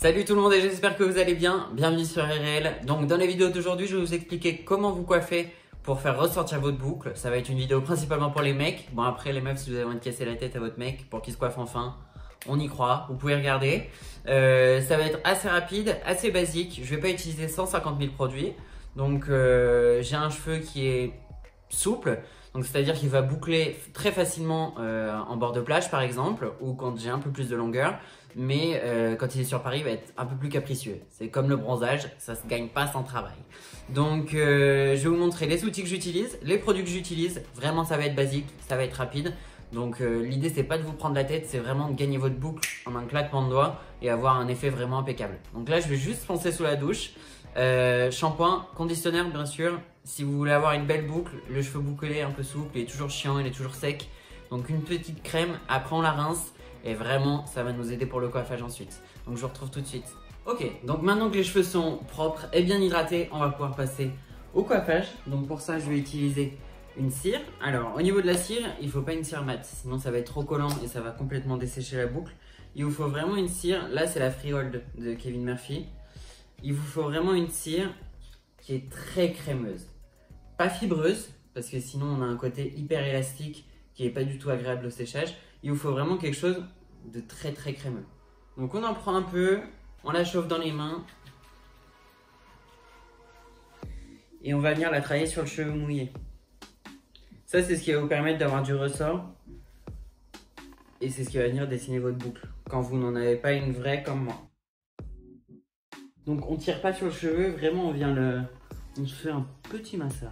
Salut tout le monde et j'espère que vous allez bien, bienvenue sur RL. Donc dans la vidéo d'aujourd'hui je vais vous expliquer comment vous coiffer pour faire ressortir votre boucle. Ça va être une vidéo principalement pour les mecs. Bon après les meufs, si vous avez envie de casser la tête à votre mec pour qu'il se coiffe enfin, on y croit, vous pouvez regarder. Ça va être assez rapide, assez basique, je vais pas utiliser 150 000 produits. Donc j'ai un cheveu qui est souple, donc c'est-à-dire qu'il va boucler très facilement en bord de plage par exemple, ou quand j'ai un peu plus de longueur. Mais quand il est sur Paris, il va être un peu plus capricieux. C'est comme le bronzage, ça se gagne pas sans travail. Donc je vais vous montrer les outils que j'utilise, les produits que j'utilise. Vraiment ça va être basique, ça va être rapide. Donc l'idée c'est pas de vous prendre la tête, c'est vraiment de gagner votre boucle en un claquement de doigts et avoir un effet vraiment impeccable. Donc là je vais juste foncer sous la douche. Shampoing, conditionnaire bien sûr. Si vous voulez avoir une belle boucle, le cheveu bouclé un peu souple, il est toujours chiant, il est toujours sec. Donc une petite crème, après on la rince. Et vraiment, ça va nous aider pour le coiffage ensuite. Donc je vous retrouve tout de suite. Ok, donc maintenant que les cheveux sont propres et bien hydratés, on va pouvoir passer au coiffage. Donc pour ça, je vais utiliser une cire. Alors au niveau de la cire, il ne faut pas une cire mate, sinon ça va être trop collant et ça va complètement dessécher la boucle. Il vous faut vraiment une cire, là c'est la Freehold de Kevin Murphy. Il vous faut vraiment une cire qui est très crémeuse. Pas fibreuse, parce que sinon on a un côté hyper élastique qui n'est pas du tout agréable au séchage. Il vous faut vraiment quelque chose de très très crémeux. Donc on en prend un peu, on la chauffe dans les mains et on va venir la travailler sur le cheveu mouillé. Ça c'est ce qui va vous permettre d'avoir du ressort et c'est ce qui va venir dessiner votre boucle quand vous n'en avez pas une vraie comme moi. Donc on tire pas sur le cheveu, vraiment on se fait un petit massage.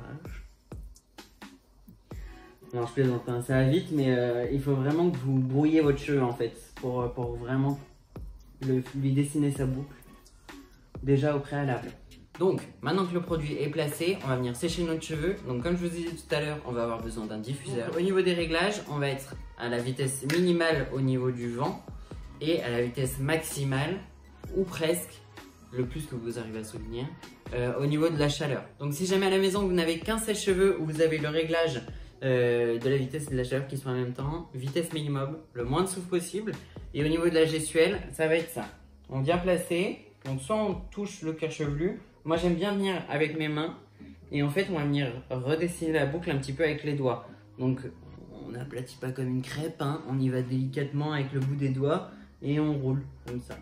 Non, je plaisante, hein, ça va vite, mais il faut vraiment que vous brouillez votre cheveu en fait pour vraiment lui dessiner sa boucle déjà au préalable. Donc, maintenant que le produit est placé, on va venir sécher notre cheveu. Donc, comme je vous disais tout à l'heure, on va avoir besoin d'un diffuseur. Donc, au niveau des réglages, on va être à la vitesse minimale au niveau du vent et à la vitesse maximale, ou presque, le plus que vous arrivez à soutenir, au niveau de la chaleur. Donc, si jamais à la maison vous n'avez qu'un sèche-cheveux où vous avez le réglage de la vitesse et de la chaleur qui sont en même temps, vitesse minimum, le moins de souffle possible. Et au niveau de la gestuelle, ça va être ça. On vient placer, donc soit on touche le cuir chevelu, moi j'aime bien venir avec mes mains, et en fait on va venir redessiner la boucle un petit peu avec les doigts. Donc on n'aplatit pas comme une crêpe, hein. On y va délicatement avec le bout des doigts, et on roule comme ça.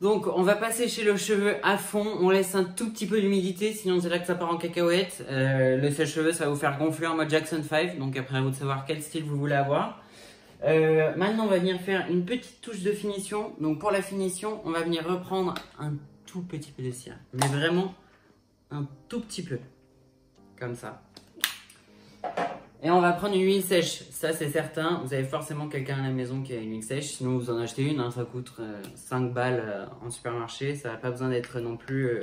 Donc on va pas sécher le cheveu à fond, on laisse un tout petit peu d'humidité, sinon c'est là que ça part en cacahuète. Le sèche-cheveux ça va vous faire gonfler en mode Jackson 5, donc après à vous de savoir quel style vous voulez avoir. Maintenant on va venir faire une petite touche de finition. Donc pour la finition, on va venir reprendre un tout petit peu de cire, mais vraiment un tout petit peu, comme ça. Et on va prendre une huile sèche, ça c'est certain, vous avez forcément quelqu'un à la maison qui a une huile sèche, sinon vous en achetez une, hein, ça coûte 5 balles en supermarché, ça n'a pas besoin d'être non plus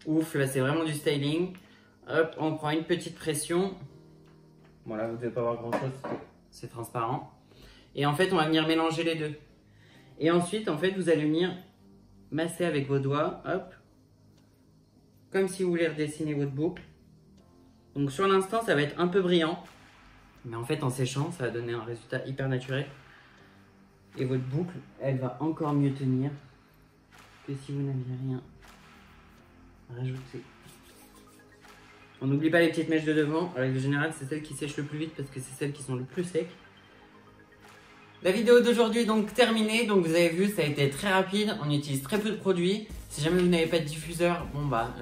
ouf, là c'est vraiment du styling. Hop, on prend une petite pression, bon là vous ne devez pas voir grand chose, c'est transparent. Et en fait on va venir mélanger les deux. Et ensuite en fait vous allez venir masser avec vos doigts, hop, comme si vous voulez redessiner votre boucle. Donc sur l'instant ça va être un peu brillant. Mais en fait, en séchant, ça va donner un résultat hyper naturel. Et votre boucle, elle va encore mieux tenir que si vous n'aviez rien rajouté. On n'oublie pas les petites mèches de devant. En règle générale, c'est celles qui sèchent le plus vite parce que c'est celles qui sont le plus secs. La vidéo d'aujourd'hui est donc terminée. Donc vous avez vu, ça a été très rapide. On utilise très peu de produits. Si jamais vous n'avez pas de diffuseur, bon bah,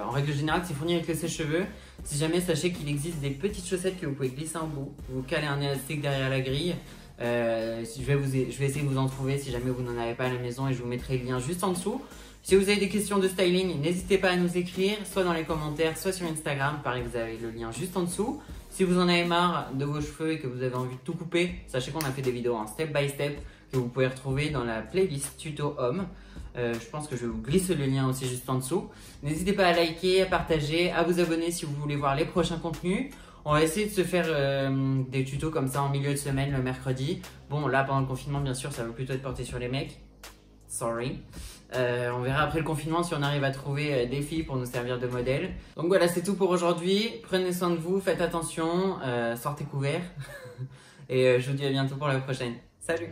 en règle générale, c'est fourni avec le sèche-cheveux. Si jamais, sachez qu'il existe des petites chaussettes que vous pouvez glisser en bout. Vous calez un élastique derrière la grille. Je vais essayer de vous en trouver si jamais vous n'en avez pas à la maison et je vous mettrai le lien juste en dessous. Si vous avez des questions de styling, n'hésitez pas à nous écrire, soit dans les commentaires, soit sur Instagram. Pareil, vous avez le lien juste en dessous. Si vous en avez marre de vos cheveux et que vous avez envie de tout couper, sachez qu'on a fait des vidéos en step by step que vous pouvez retrouver dans la playlist tuto homme. Je pense que je vais vous glisser le lien aussi juste en dessous. N'hésitez pas à liker, à partager, à vous abonner si vous voulez voir les prochains contenus. On va essayer de se faire des tutos comme ça en milieu de semaine, le mercredi. Bon, là, pendant le confinement, bien sûr, ça va plutôt être porté sur les mecs. Sorry. On verra après le confinement si on arrive à trouver des filles pour nous servir de modèle. Donc voilà, c'est tout pour aujourd'hui. Prenez soin de vous, faites attention, sortez couverts. Et je vous dis à bientôt pour la prochaine. Salut!